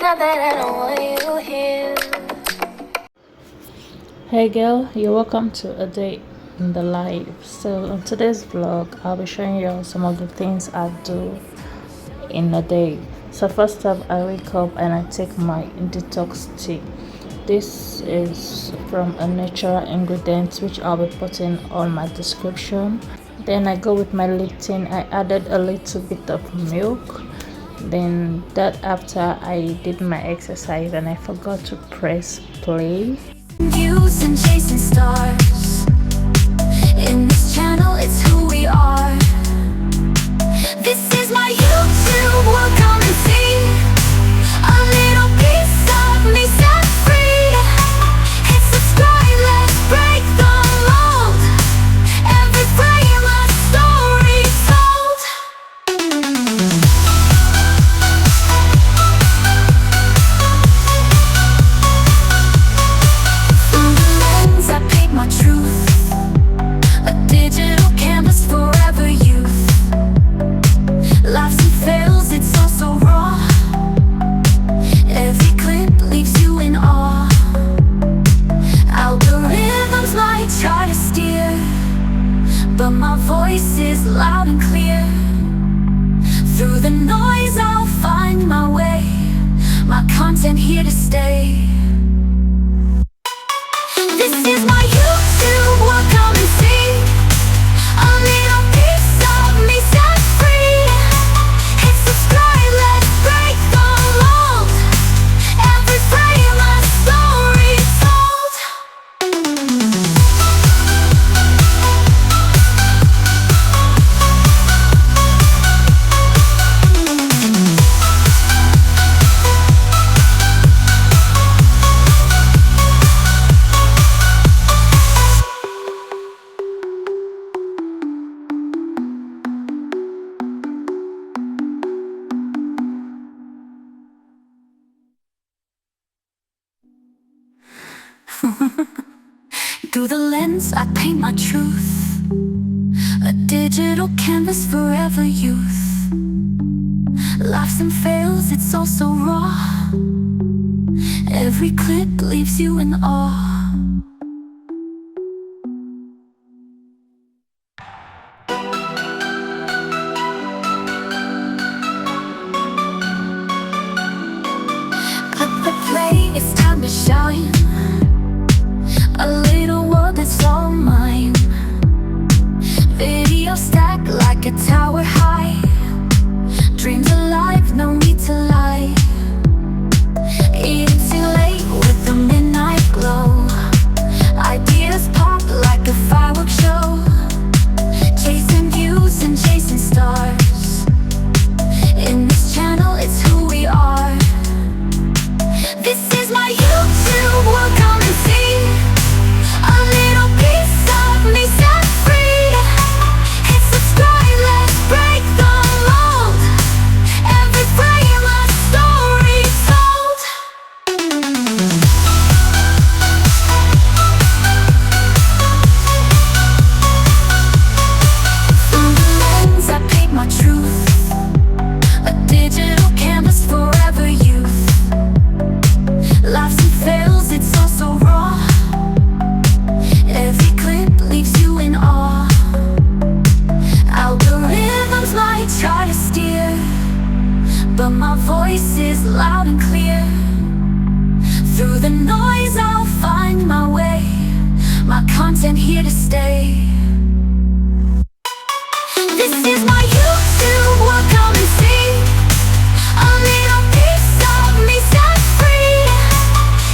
Not that I don't want you here. Hey girl, you're welcome to a day in the life. So in today's vlog, I'll be showing you some of the things I do in a day. So first up, I wake up and I take my detox tea. This is from a natural ingredient which I'll be putting on my description. Then I go with my Lipton. I added a little bit of milk. Then that after I did my exercise and I forgot to press play. Views and chasing stars. In this channel, it's who we are. This is my YouTube, welcome and see a little piece of me set free. Hit subscribe, let's break the mold. Every frame a story told. Through the lens I paint my truth, a digital canvas forever youth. Laughs and fails, it's all so raw. Every clip leaves you in awe. Algorithms might try to steer, but my voice is loud and clear. Through the noise I'll find my way, my content here to stay. This is my YouTube, welcome and see a little piece of me set free. Hit subscribe, let's break the mold. Every frame a story told. Through the lens I paint my truth, a digital canvas forever youth. Laughs and fails, it's all so raw. Every clip leaves you in awe. Click the play, it's time to shine. A little world that's all mine. Video stacked like a tower high. Dreams alive, no need to lie. Eating too late with the midnight glow. Ideas pop like a fireworks show. Chasing views and chasing stars. In this channel, it's who we are. This is my YouTube, welcome and see a little piece of me set free. Hit subscribe, let's break the mold. Every frame a story told. Through the lens I paint my truth, a digital canvas forever youth. Laughs and fails, it's all so raw. Every clip leaves you in awe. Algorithms might try to steer, but my voice is loud and clear. Through the noise I'll find my way, my content here to stay. This is my YouTube, welcome and see a little piece of me set free.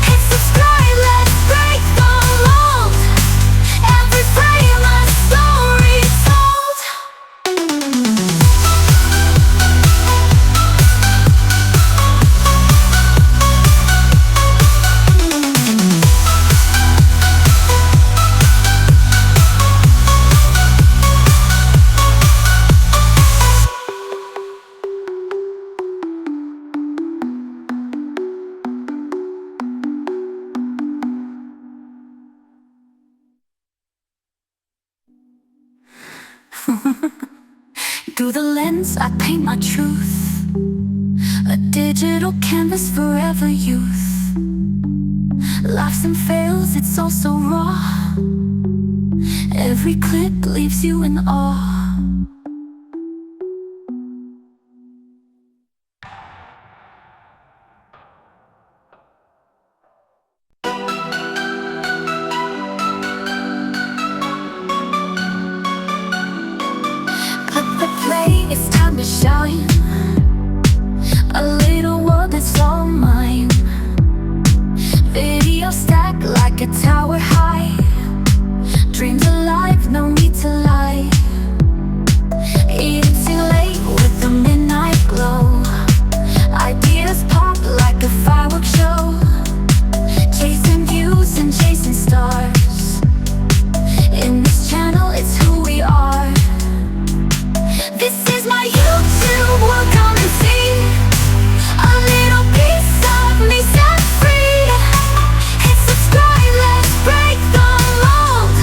Hit subscribe, let's break the mold. Every frame a story told. Through the lens I paint my truth, A digital canvas, forever youth. Laughs and fails, it's all so raw. Every clip leaves you in awe. Cut the play, it's time to shine. A little world that's all mine. Video stack like a tower high. Dreams alive, no need to lie. Eating too late with the midnight glow. Ideas pop like a fireworks show. Chasing views and chasing stars. In this channel, it's who we are. This is my YouTube, welcome and see. A little piece of me set free. Hit subscribe, let's break the mold.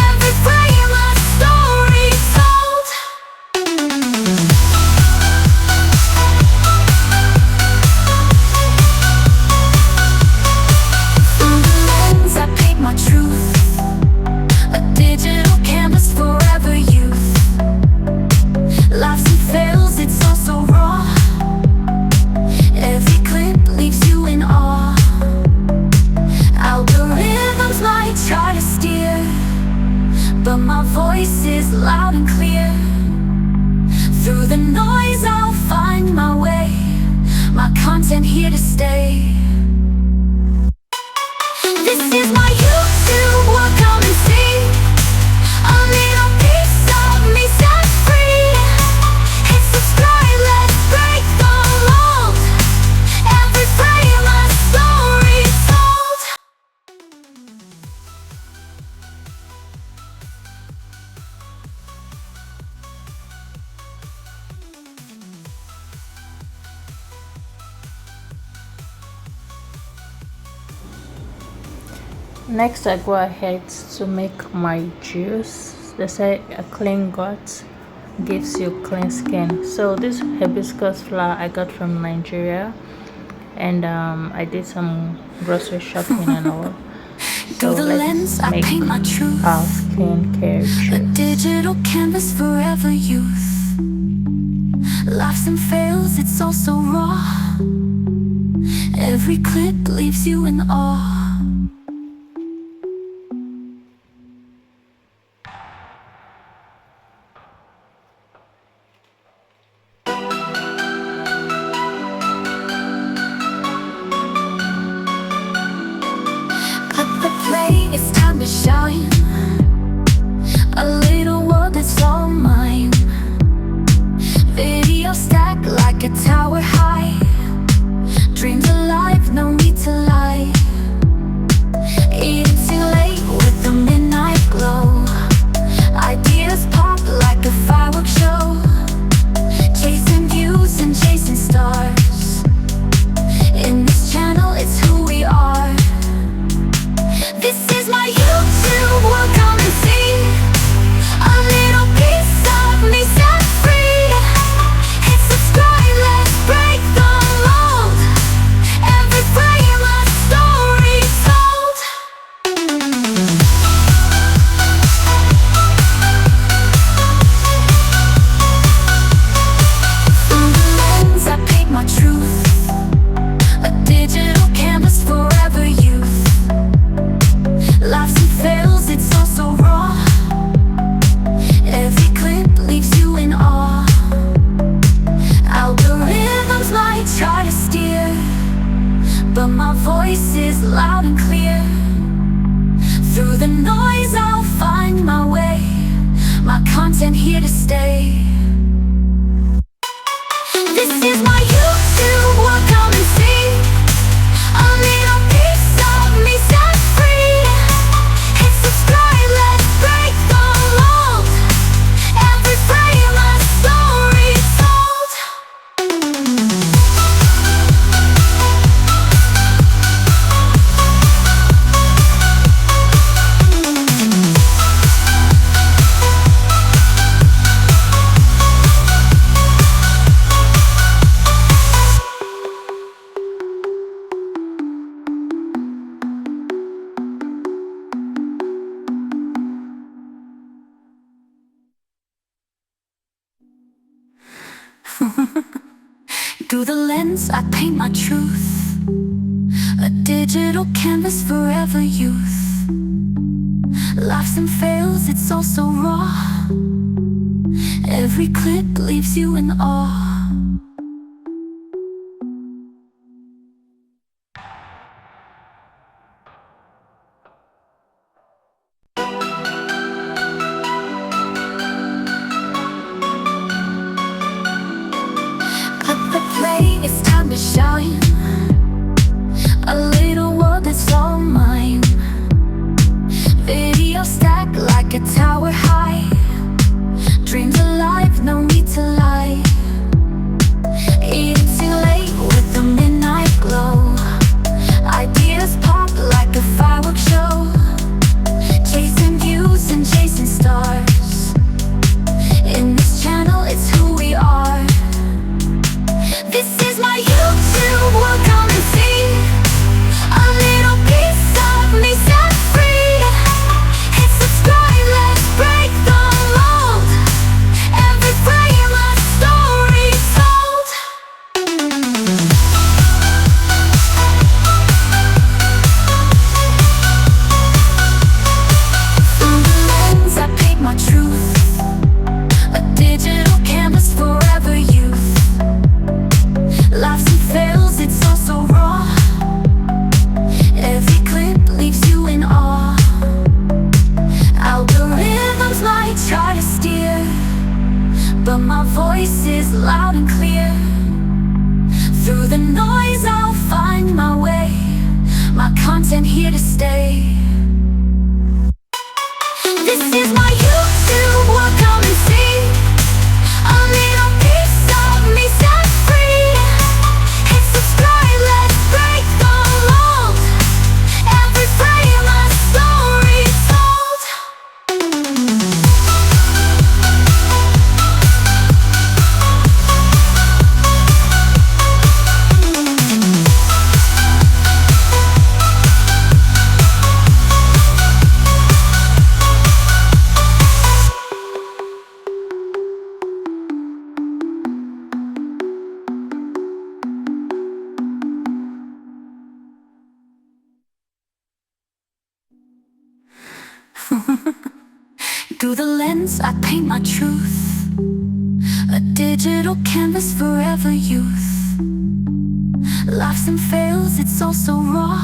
Every frame a story told. Through the lens I paint my truth. A digital canvas, forever youth. Laughs and fails, it's all so raw. Every clip leaves you in awe. Algorithms might try to steer, but my voice is loud and clear. Through the noise I'll find my way. My content here to stay. This is my YouTube, welcome and see. A little piece of me set free. Hit subscribe, let's break the mold. Every frame a story told. Next, I go ahead to make my juice. They say a clean gut gives you clean skin. So this hibiscus flower I got from Nigeria, and I did some grocery shopping and all. So Through the lens I make paint my truth. our skincare A juice. digital canvas, forever youth. Laughs and fails, it's all so raw. Every clip leaves you in awe. Cut the play, it's time to shine. A little world that's all mine. Video stack like a tower high. Dreams alive, no need to lie. Eating too late with the midnight glow. Ideas pop like a fireworks show. Chasing views and chasing stars. In this channel, it's who we are. This is my YouTube, welcome and see. A little piece of me set free. Hit subscribe, let's break the mold. Every frame a story told. Through the lens I paint my truth. A digital canvas, forever youth. Laughs and fails, it's all so raw. Every clip leaves you in awe. Algorithms might try to steer, but my voice is loud and clear. Through the noise I'll find my way. My content here to stay. This is my YouTube, welcome and see. A little piece of me set free. Hit subscribe, let's break the mold. Every frame a story told. Through the lens I paint my truth, a digital canvas forever youth. Laughs and fails, it's all so raw. Every clip leaves you in awe. Cut the play, it's time to shine. A little world that's all mine. Video stacked like a tower high. Dreams alive, no need to lie. Eating too late with the midnight glow. Ideas pop like a fireworks show. Chasing views and chasing stars. In this channel, it's who we are. This is my YouTube, welcome and see. A little piece of me set free. Hit subscribe, let's break the mold. Every frame a story told. Through the lens I paint my truth, a digital canvas forever youth. Laughs and fails, it's all so raw. Every clip leaves you in awe. Algorithms might try to steer, but my voice is loud and clear. Through the noise I'll find my way. My content here to stay. This is my YouTube, welcome and see. A little piece of me set free. Hit subscribe, let's break the mold. Every frame a story told. Through the lens I paint my truth, a digital canvas forever youth. Laughs and fails, it's all so raw.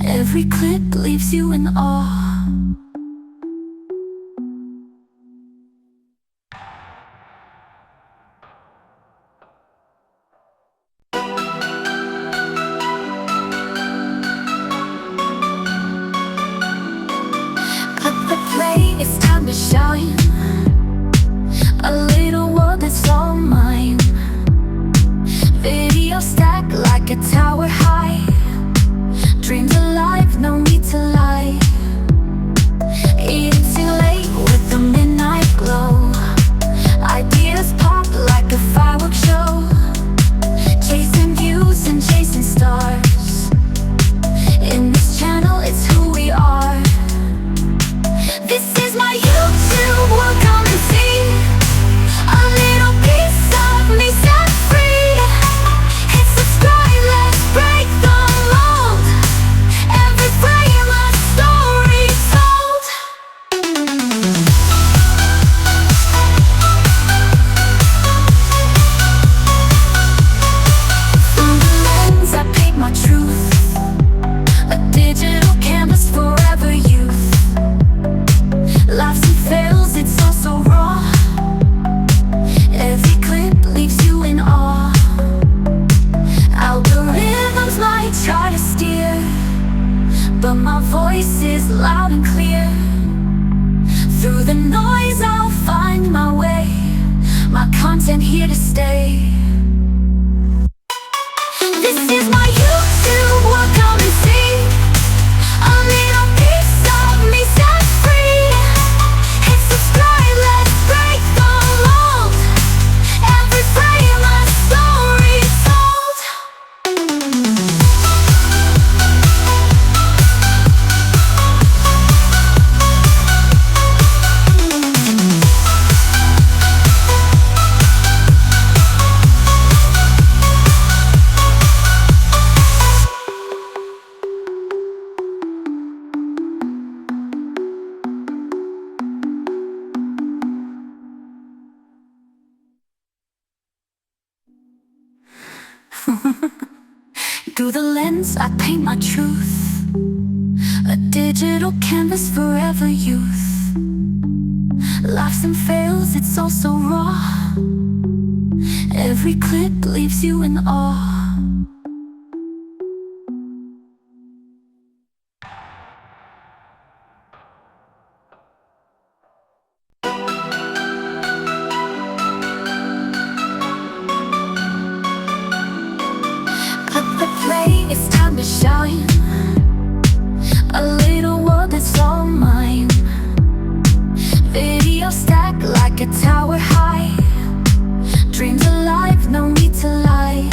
Every clip leaves you in awe. Cut the play, it's time to shine. A little world that's all mine. Video stacked like a tower high. Dreams alive, no need to lie. Eating too late with the midnight glow. Ideas pop like a fireworks show. Chasing views and chasing stars. In this channel, it's who we are. This is my YouTube, welcome and see. A little piece of me set free. Hit subscribe, let's break the mold. Every frame a story told. Through the lens I paint my truth, a digital canvas forever youth. Laughs and fails, it's all so raw. Every clip leaves you in awe. Algorithms might try to steer, but my voice is loud and clear. Through the noise I'll find my way. My content here to stay. This is my YouTube, welcome and see. A little piece of me set free. Hit subscribe, let's break the mold. Every frame a story told. Through the lens I paint my truth, a digital canvas forever youth. Laughs and fails, it's all so raw. Every clip leaves you in awe. Cut the play, it's time to shine. A little world that's all mine. Video stacked like a tower high. Dreams alive, no need to lie.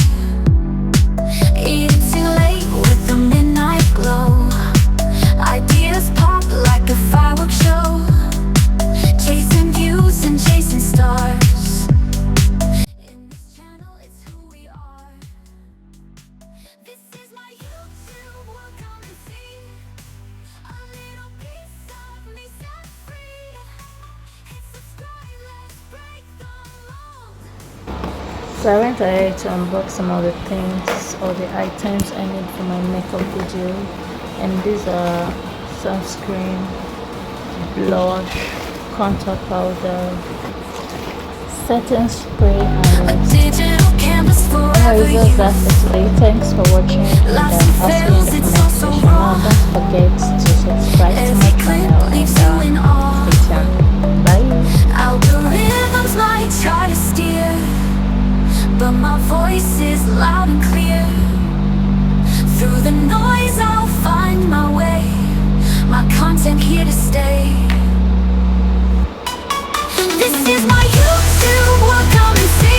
Eating too late with the midnight glow. Ideas pop like a fireworks show. Chasing views and chasing stars. In this channel, it's who we are. This is my YouTube, welcome and see. A little piece of me set free. Hit subscribe, let's break the mold. So I went ahead to unbox some of the things or the items I need for my makeup video, and these are sunscreen, blush, contour powder, setting spray, and Digital canvas forever erasers. you. That's it today. Thanks for watching, and Laughs and I'll see you in fails, the it's next also video. raw. Don't forget to subscribe to my Every clip channel, leaves you and in awe. stay tuned. Bye. Algorithms might try to steer, but my voice is loud and clear. Through the noise I'll find my way. My content here to stay. This is my YouTube, welcome and see.